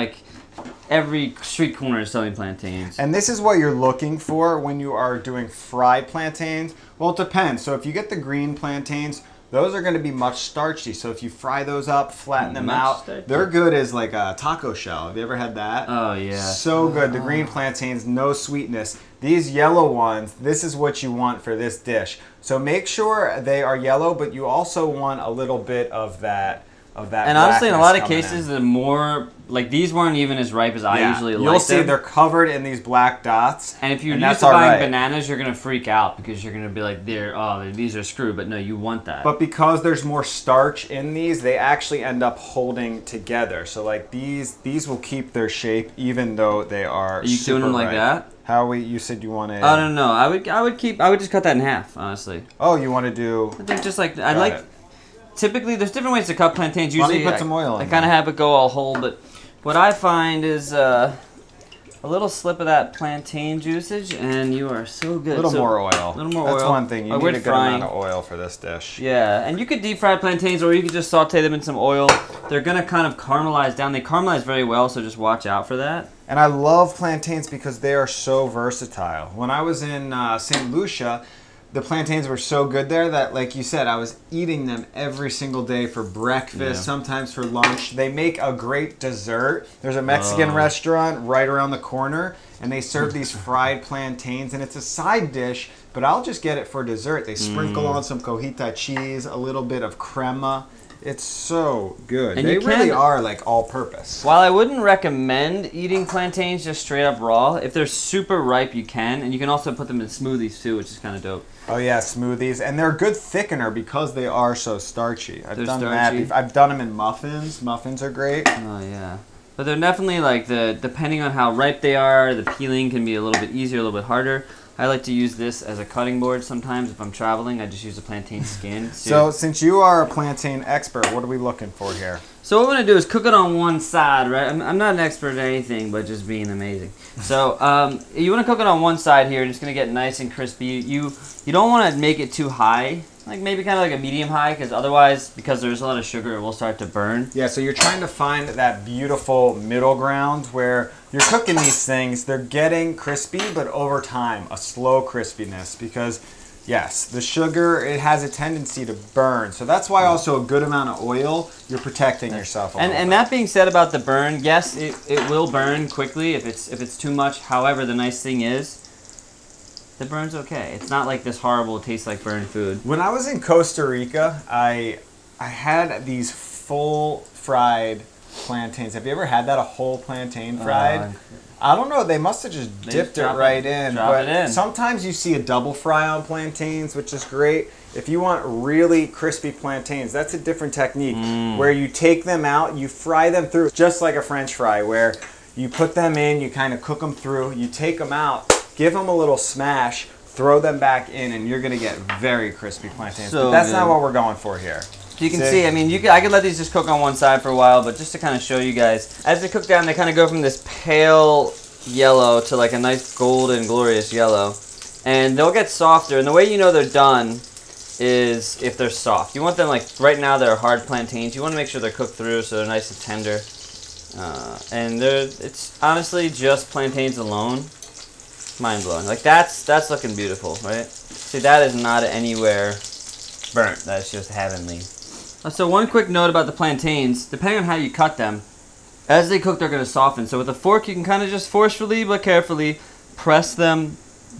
[SPEAKER 1] every street corner is selling plantains.
[SPEAKER 2] And this is what you're looking for when you are doing fried plantains. Well, it depends. So if you get the green plantains, those are going to be much starchy. So if you fry those up, flatten them out,
[SPEAKER 1] starchy.
[SPEAKER 2] They're good as a taco shell. Have you ever had that?
[SPEAKER 1] Oh, yeah.
[SPEAKER 2] So good. The green plantains, no sweetness. These yellow ones, this is what you want for this dish. So make sure they are yellow, but you also want a little bit of that. And
[SPEAKER 1] honestly, in a lot of cases, the more these weren't even as ripe as I usually like them.
[SPEAKER 2] You'll see they're covered in these black dots.
[SPEAKER 1] And if you're used to buying bananas, you're gonna freak out because you're gonna be like, these are screwed. But no, you want that.
[SPEAKER 2] But because there's more starch in these, they actually end up holding together. So these will keep their shape even though they are.
[SPEAKER 1] Are you doing them like that?
[SPEAKER 2] You said you wanted?
[SPEAKER 1] I don't know. I would just cut that in half, honestly.
[SPEAKER 2] Oh, you want to do?
[SPEAKER 1] I think just typically, there's different ways to cut plantains. Usually,
[SPEAKER 2] put some oil in
[SPEAKER 1] I kind of have it go all whole, but what I find is, a little slip of that plantain juiceage, and you are so good.
[SPEAKER 2] A little more oil.
[SPEAKER 1] A little more oil.
[SPEAKER 2] That's one thing. You need a good amount of oil for this dish.
[SPEAKER 1] Yeah, and you could deep fry plantains, or you could just saute them in some oil. They're gonna kind of caramelize down. They caramelize very well, so just watch out for that.
[SPEAKER 2] And I love plantains because they are so versatile. When I was in St. Lucia, the plantains were so good there that, like you said, I was eating them every single day for breakfast, sometimes for lunch. They make a great dessert. There's a Mexican restaurant right around the corner, and they serve these fried plantains, and it's a side dish, but I'll just get it for dessert. They sprinkle on some cojita cheese, a little bit of crema. It's so good. And they really are like all-purpose.
[SPEAKER 1] While I wouldn't recommend eating plantains just straight up raw, if they're super ripe, you can. And you can also put them in smoothies too, which is kind of dope.
[SPEAKER 2] Oh yeah, smoothies. And they're a good thickener because they are so starchy. I've done
[SPEAKER 1] starchy.
[SPEAKER 2] that. I've done them in muffins. Muffins are great.
[SPEAKER 1] Oh yeah. But they're definitely like, depending on how ripe they are, the peeling can be a little bit easier, a little bit harder. I like to use this as a cutting board sometimes. If I'm traveling, I just use a plantain skin.
[SPEAKER 2] So since you are a plantain expert, what are we looking for here?
[SPEAKER 1] So what we're going to do is cook it on one side, right? I'm not an expert at anything, but just being amazing. So you want to cook it on one side here, and it's going to get nice and crispy. You don't want to make it too high. Like maybe kind of like a medium high, because otherwise, because there's a lot of sugar, it will start to burn. Yeah,
[SPEAKER 2] so you're trying to find that beautiful middle ground where you're cooking these things, they're getting crispy, but over time, a slow crispiness, because yes, the sugar, it has a tendency to burn. So that's why also a good amount of oil, you're protecting yourself a little bit.
[SPEAKER 1] And that being said about the burn, yes, it will burn quickly if it's too much. However, the nice thing is, the burn's okay. It's not like this horrible, tastes like burned food.
[SPEAKER 2] When I was in Costa Rica, I had these full fried plantains. Have you ever had that, a whole plantain fried? I don't know. They must have just dipped it right in.
[SPEAKER 1] Drop it in.
[SPEAKER 2] Sometimes you see a double fry on plantains, which is great. If you want really crispy plantains, that's a different technique where you take them out, you fry them through, just like a French fry, where you put them in, you kind of cook them through, you take them out, give them a little smash, throw them back in, and you're gonna get very crispy plantains. But that's not what we're going for here.
[SPEAKER 1] So you can see, I mean, I could let these just cook on one side for a while, but just to kind of show you guys, as they cook down, they kind of go from this pale yellow to like a nice golden, glorious yellow. And they'll get softer, and the way you know they're done is if they're soft. You want them, like, right now they're hard plantains. You want to make sure they're cooked through so they're nice and tender. And it's honestly just plantains alone. Mind-blowing. Like, that's looking beautiful, right? See, that is not anywhere burnt. That's just heavenly. So one quick note about the plantains, depending on how you cut them, as they cook, they're going to soften. So with a fork, you can kind of just forcefully but carefully press them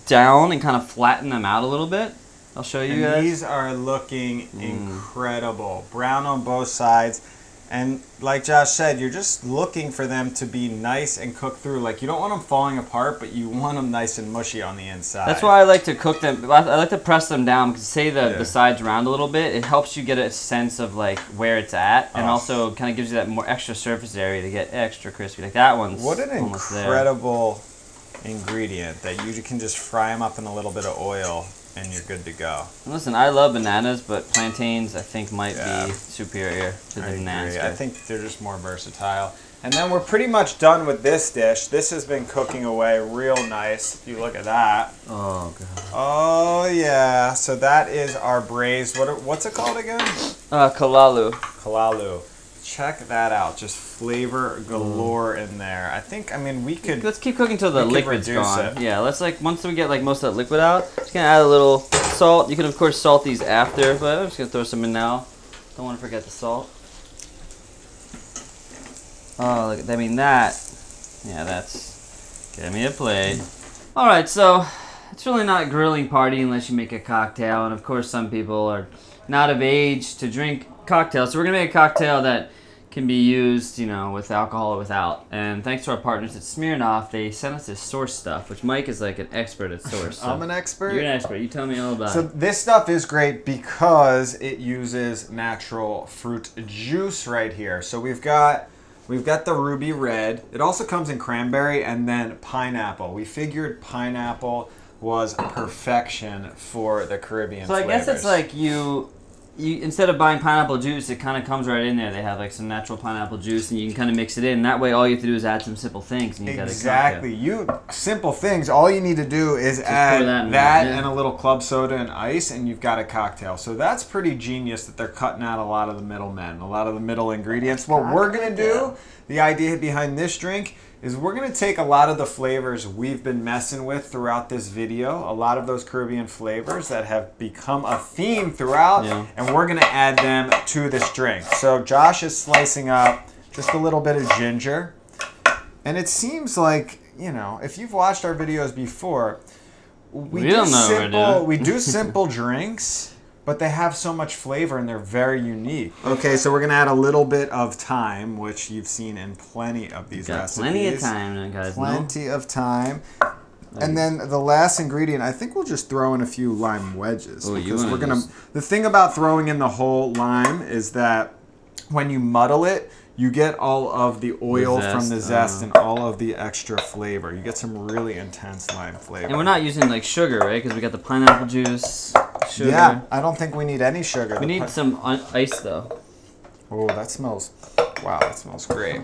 [SPEAKER 1] down and kind of flatten them out a little bit. I'll show you guys.
[SPEAKER 2] These are looking incredible. Brown on both sides. And like Josh said, you're just looking for them to be nice and cooked through. Like, you don't want them falling apart, but you want them nice and mushy on the inside.
[SPEAKER 1] That's why I like to cook them. I like to press them down because, say, the sides round a little bit. It helps you get a sense of, like, where it's at, and also kind of gives you that more extra surface area to get extra crispy. Like, that one's
[SPEAKER 2] what an
[SPEAKER 1] almost
[SPEAKER 2] incredible ingredient that you can just fry them up in a little bit of oil and you're good to go.
[SPEAKER 1] Listen, I love bananas, but plantains I think might be superior to the bananas.
[SPEAKER 2] I think they're just more versatile. And then we're pretty much done with this dish. This has been cooking away real nice. If you look at that.
[SPEAKER 1] Oh god.
[SPEAKER 2] Oh yeah. So that is our braised. What's it called again?
[SPEAKER 1] Callaloo.
[SPEAKER 2] Callaloo. Check that out. Just flavor galore in there. I mean, we could...
[SPEAKER 1] Let's keep cooking till the liquid's gone. Yeah, let's, like, once we get, like, most of that liquid out, just gonna add a little salt. You can, of course, salt these after, but I'm just gonna throw some in now. Don't want to forget the salt. Oh, look, I mean, that's... Give me a plate. Alright, so, it's really not a grilling party unless you make a cocktail, and of course some people are not of age to drink cocktails, so we're gonna make a cocktail that can be used, you know, with alcohol or without. And thanks to our partners at Smirnoff, they sent us this source stuff, which Mike is like an expert at source. So
[SPEAKER 2] I'm an expert?
[SPEAKER 1] You're an expert. You tell me all about it.
[SPEAKER 2] So this stuff is great because it uses natural fruit juice right here. So we've got the ruby red. It also comes in cranberry and then pineapple. We figured pineapple was perfection for the Caribbean flavors.
[SPEAKER 1] So I guess it's like you instead of buying pineapple juice, it kind of comes right in there. They have like some natural pineapple juice, and you can kind of mix it in. That way, all you have to do is add some simple things, and you got a cocktail.
[SPEAKER 2] Simple things. All you need to do is just add that and a little club soda and ice, and you've got a cocktail. So that's pretty genius that they're cutting out a lot of the middlemen, a lot of the middle ingredients. What we're gonna do, the idea behind this drink, is we're going to take a lot of the flavors we've been messing with throughout this video, a lot of those Caribbean flavors that have become a theme throughout, and we're going to add them to this drink. So Josh is slicing up just a little bit of ginger, and it seems like, you know, if you've watched our videos before, we do simple drinks, but they have so much flavor and they're very unique. Okay, so we're gonna add a little bit of thyme, which you've seen in plenty of these recipes.
[SPEAKER 1] Plenty of thyme, guys.
[SPEAKER 2] Plenty of thyme. And then the last ingredient, I think we'll just throw in a few lime wedges. Because we're gonna. The thing about throwing in the whole lime is that when you muddle it, you get all of the oil from the zest and all of the extra flavor. You get some really intense lime flavor.
[SPEAKER 1] And we're not using like sugar, right? Because we got the pineapple juice, sugar.
[SPEAKER 2] Yeah, I don't think we need any sugar.
[SPEAKER 1] We need some ice though.
[SPEAKER 2] Oh, that smells, wow, that smells great.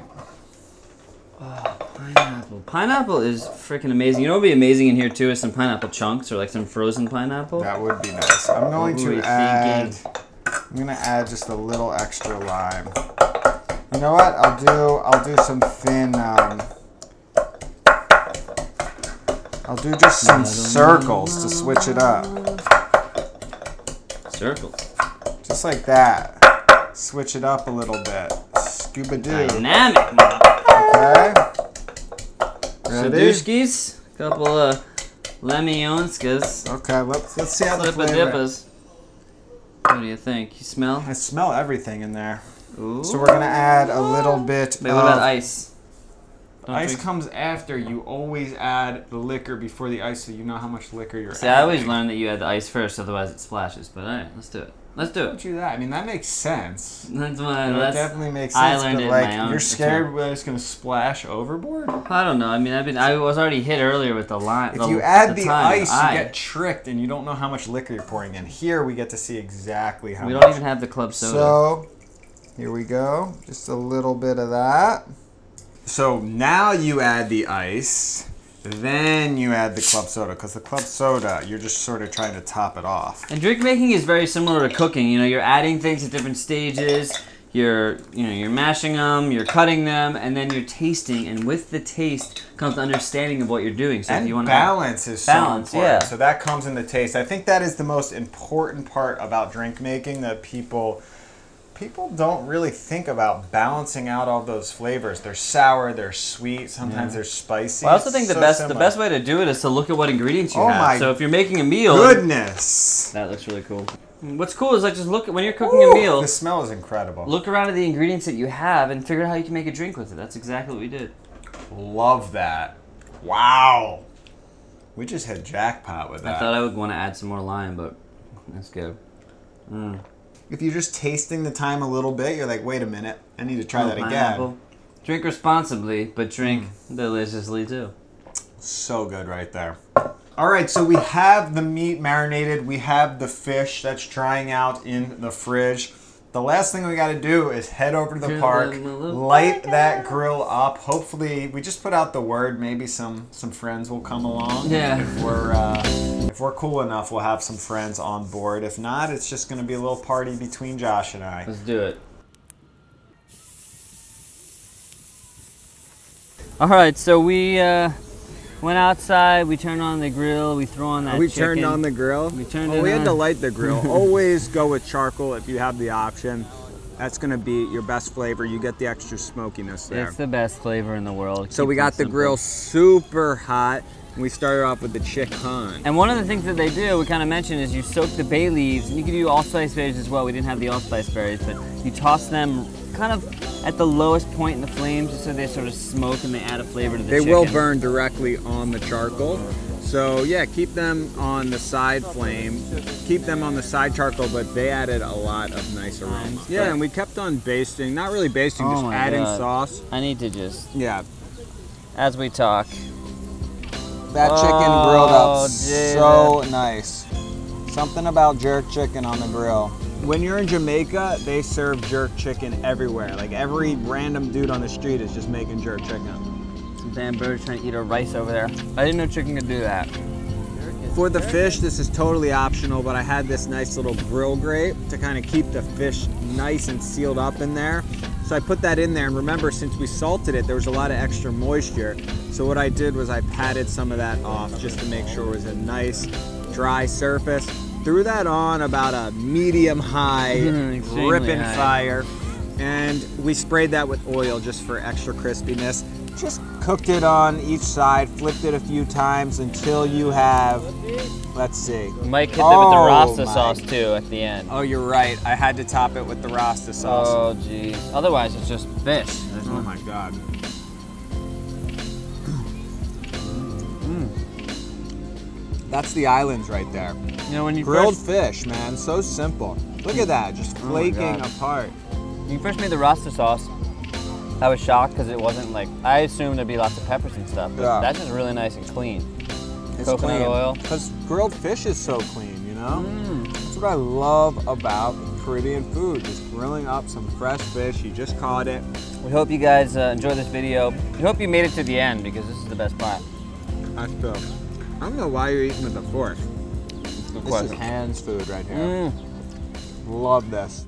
[SPEAKER 1] Oh, pineapple. Pineapple is freaking amazing. You know what would be amazing in here too is some pineapple chunks or like some frozen pineapple.
[SPEAKER 2] That would be nice. I'm going to add, I'm going to add just a little extra lime. You know what? I'll do some thin. I'll do just some circles to switch it up.
[SPEAKER 1] Circles.
[SPEAKER 2] Just like that. Switch it up a little bit. Scuba doo.
[SPEAKER 1] Dynamic.
[SPEAKER 2] Okay. Ready?
[SPEAKER 1] Sadushkis. Couple of lemonionskas.
[SPEAKER 2] Okay. Let's see how the flavor.
[SPEAKER 1] Dippers. What do you think? You smell?
[SPEAKER 2] I smell everything in there.
[SPEAKER 1] Ooh.
[SPEAKER 2] So we're gonna add a little bit.
[SPEAKER 1] Wait, what about ice?
[SPEAKER 2] Ice comes after. You always add the liquor before the ice, so you know how much liquor you're adding.
[SPEAKER 1] See, I always learn that you add the ice first, otherwise it splashes. But all right, let's do it. Let's do it.
[SPEAKER 2] Don't do that. I mean, that makes sense.
[SPEAKER 1] That's why.
[SPEAKER 2] That definitely makes sense.
[SPEAKER 1] I learned
[SPEAKER 2] but
[SPEAKER 1] it
[SPEAKER 2] like,
[SPEAKER 1] my own.
[SPEAKER 2] You're scared that it's gonna splash overboard?
[SPEAKER 1] I don't know. I mean, I was already hit earlier with the lime.
[SPEAKER 2] If you add the ice, you get tricked, and you don't know how much liquor you're pouring in. Here, we get to see exactly how much.
[SPEAKER 1] We don't even have the club soda.
[SPEAKER 2] So, here we go. Just a little bit of that. So now you add the ice, then you add the club soda, because the club soda, you're just sort of trying to top it off.
[SPEAKER 1] And drink making is very similar to cooking. You know, you're adding things at different stages. You're mashing them, you're cutting them, and then you're tasting. And with the taste comes the understanding of what you're doing. So
[SPEAKER 2] and
[SPEAKER 1] if you want
[SPEAKER 2] balance is so important.
[SPEAKER 1] Yeah.
[SPEAKER 2] So that comes in the taste. I think that is the most important part about drink making that people don't really think about, balancing out all those flavors. They're sour, they're sweet, sometimes they're spicy.
[SPEAKER 1] Well, I also think the best way to do it is to look at what ingredients you have. So if you're making a meal,
[SPEAKER 2] goodness,
[SPEAKER 1] that looks really cool. What's cool is like just look at when you're cooking a meal.
[SPEAKER 2] The smell is incredible.
[SPEAKER 1] Look around at the ingredients that you have and figure out how you can make a drink with it. That's exactly what we did.
[SPEAKER 2] Love that. Wow. We just hit jackpot with that.
[SPEAKER 1] I thought I would want to add some more lime, but that's good.
[SPEAKER 2] If you're just tasting the thyme a little bit, you're like, wait a minute, I need to try that again.
[SPEAKER 1] Drink responsibly, but drink deliciously too.
[SPEAKER 2] So good right there. All right, so we have the meat marinated. We have the fish that's drying out in the fridge. The last thing we got to do is head over to the park, light that grill up. Hopefully, we just put out the word. Maybe some friends will come along.
[SPEAKER 1] Yeah.
[SPEAKER 2] If we're cool enough, we'll have some friends on board. If not, it's just going to be a little party between Josh and I.
[SPEAKER 1] Let's do it. All right, so we went outside. We turned on the grill. We threw on that chicken.
[SPEAKER 2] Turned on the grill?
[SPEAKER 1] We turned it on.
[SPEAKER 2] We had to light the grill. Always go with charcoal if you have the option. That's going to be your best flavor. You get the extra smokiness there.
[SPEAKER 1] It's the best flavor in the world.
[SPEAKER 2] So we got the grill super hot. We started off with the chicken.
[SPEAKER 1] And one of the things that they do, we kind of mentioned, is you soak the bay leaves. And you can do allspice berries as well. We didn't have the allspice berries, but you toss them kind of at the lowest point in the flames just so they sort of smoke and they add a flavor to the chicken.
[SPEAKER 2] They will burn directly on the charcoal. So yeah, keep them on the side flame. Keep them on the side charcoal, but they added a lot of nice aromas. Yeah, and we kept on basting. Not really basting, just adding sauce.
[SPEAKER 1] I need to just...
[SPEAKER 2] Yeah.
[SPEAKER 1] As we talk.
[SPEAKER 2] That chicken grilled up so nice. Something about jerk chicken on the grill. When you're in Jamaica, they serve jerk chicken everywhere. Like every random dude on the street is just making jerk chicken.
[SPEAKER 1] Some damn bird's trying to eat our rice over there. I didn't know chicken could do that.
[SPEAKER 2] For the fish, this is totally optional, but I had this nice little grill grate to kind of keep the fish nice and sealed up in there. So I put that in there, and remember, since we salted it, there was a lot of extra moisture. So what I did was I patted some of that off just to make sure it was a nice, dry surface. Threw that on about a medium-high, ripping fire, and we sprayed that with oil just for extra crispiness. Just cooked it on each side, flipped it a few times until you have, let's see.
[SPEAKER 1] Mike hit that with the Rasta sauce too at the end.
[SPEAKER 2] Oh, you're right. I had to top it with the Rasta sauce.
[SPEAKER 1] Oh, geez. Otherwise, it's just fish.
[SPEAKER 2] Oh my God. That's the islands right there.
[SPEAKER 1] You know, when you
[SPEAKER 2] grilled fish, man, so simple. Look at that, just flaking apart.
[SPEAKER 1] When you first made the Rasta sauce, I was shocked because it wasn't like, I assumed there'd be lots of peppers and stuff, but that's just really nice and clean.
[SPEAKER 2] It's
[SPEAKER 1] coconut
[SPEAKER 2] clean.
[SPEAKER 1] oil.
[SPEAKER 2] Because grilled fish is so clean, you know? That's what I love about Caribbean food, just grilling up some fresh fish. You just caught it.
[SPEAKER 1] We hope you guys enjoyed this video. We hope you made it to the end because this is the best part.
[SPEAKER 2] I don't know why you're eating with a fork.
[SPEAKER 1] Good
[SPEAKER 2] This
[SPEAKER 1] question.
[SPEAKER 2] is Hans food right here. Love this.